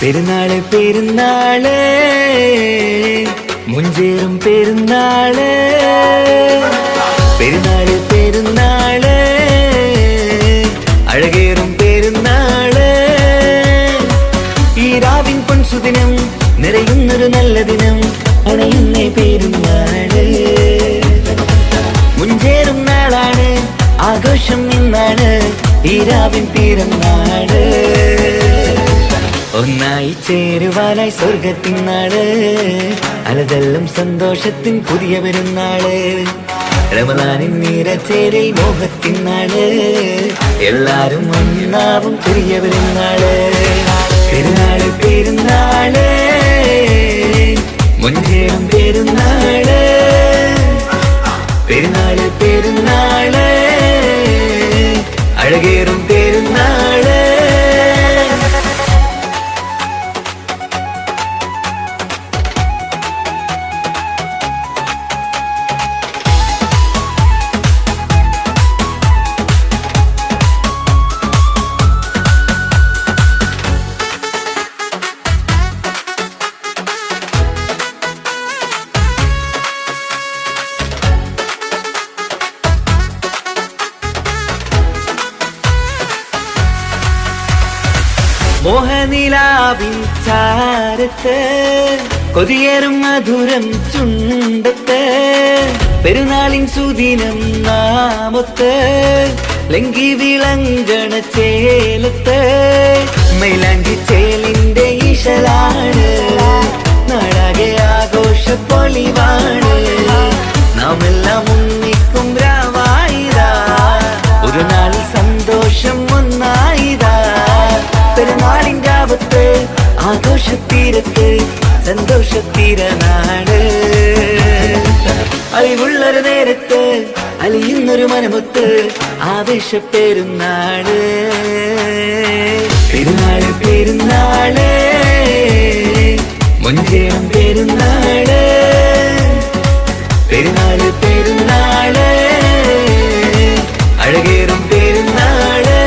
പെരുന്നാള് പെരുന്നാള് മുഞ്ചേറും പെരുന്നാള് പെരുന്നാള് പെരുന്നാള് അഴകേറും പെരുന്നാള് ഈ രാവിൻ പൊൻസുദിനം നിറയുന്നൊരു നല്ല ദിനം അണയുന്നേ പെരുന്നാള് മുഞ്ചേറും നാളാണ് ആഘോഷം ഇന്നാണ് ഈ രാവിൻ പിറന്നാള് ഒന്നായി ചേരുവാനായി സ്വർഗത്തിൻ നാട് അലതെല്ലാം സന്തോഷത്തിൻ പുതിയ പെരുന്നാള് റമളാനിൻ നിറചേരിൽ മോഹത്തിൻ നാട് എല്ലാരും ഒന്നാവും പുതിയ പെരുന്നാള് പെരുന്നാള് പെരുന്നാള് മുഞ്ചേറും പെരുന്നാള് പെരുന്നാള് പെരുന്നാള് അഴകേറും പെരുന്നാള് മോഹനിലാവിൻ ചാരത്ത് കൊതിയേറും മധുരം ചുണ്ടത്ത് പെരുന്നാളിൻ സുദിനം നാമത്ത് ലങ്കി വിളങ്കണ ചേലത്ത് മൈലാഞ്ചി ചേലിന്റെ ഇശലാണ് നാടാകെ ആഘോഷ പൊളിവാണ് നാം എല്ലാം ഒന്നിക്കും രാവായിതാ ഒരു നാളിൽ സന്തോഷം ഒന്നായിതാ പെരുന്നാളിൻ രാവത്ത് ആഘോഷത്തീരത്ത് സന്തോഷത്തീരനാട് അലിവുള്ളൊരു നേരത്ത് അലിയുന്നൊരു മനമൊത്ത് ആവേശ പെരുന്നാള് പെരുന്നാള് പെരുന്നാള് മുഞ്ചേറും പെരുന്നാള് പെരുന്നാള് പെരുന്നാള് അഴകേറും പെരുന്നാള്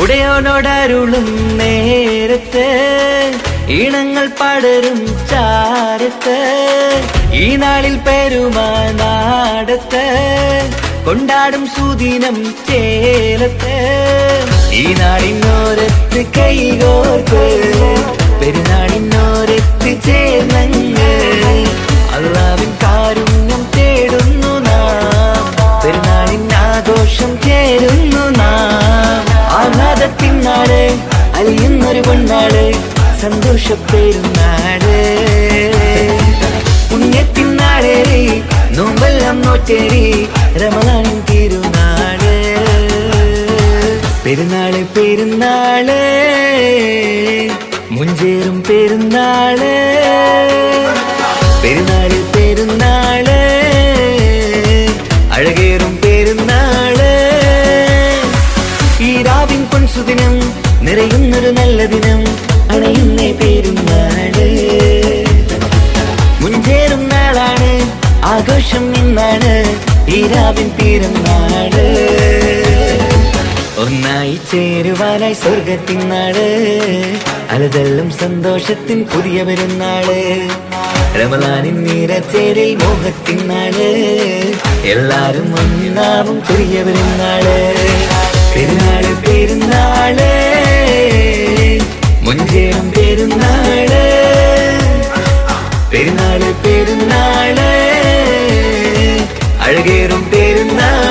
ഉടയോനോടരുളും നേരത്ത് ഈണങ്ങൾ പടരും ചാരത്ത് ഈ നാളിൽ പെരുമാനാടത്ത് കൊണ്ടാടും സുദിനം ചേലത്ത് ഈ നാളിനോരത്ത് കൈകോർത്ത് പെരുന്നാളിനോരത്ത് ചേർന്നങ്ങ് അല്ലാവിൻ കാരുണ്യം തേടുന്നു നാം പെരുന്നാളിൻ ആഘോഷം ചേരുന്നു നാം ആഹ്ലാദത്തിൻ നാട് അലിയുന്നൊരു പൊന്നാട് സന്തോഷ പെരുന്നാട് പുണ്യത്തിൻ നാടേറി നോമ്പെല്ലാം നോറ്റേറി റമളാനിൻ തിരുനാട് പെരുന്നാള് പെരുന്നാള് മുഞ്ചേറും പെരുന്നാള് പെരുന്നാള് പെരുന്നാള് അഴകേറും പെരുന്നാള് ഈ രാവിൻ പൊൻസുദിനം നിറയുന്നൊരു നല്ല ദിനം അണയുന്നേ പെരുന്നാള് മുഞ്ചേറും നാളാണ് ആഘോഷം ഇന്നാണ് ഈ രാവിൻ പിറന്നാള് ഒന്നായി ചേരുവാനായി സ്വർഗത്തിൻ നാട് അലതെല്ലാം സന്തോഷത്തിൻ പുതിയ പെരുന്നാള് റമളാനിൻ നിറചേരിൽ മോഹത്തിൻ നാട് എല്ലാരും ഒന്നാവും പുതിയ പെരുന്നാള് പെരുന്നാള് പെരുന്നാള് മുഞ്ചേറും പെരുന്നാള് പെരുന്നാള് പെരുന്നാള് അഴകേറും പെരുന്നാള്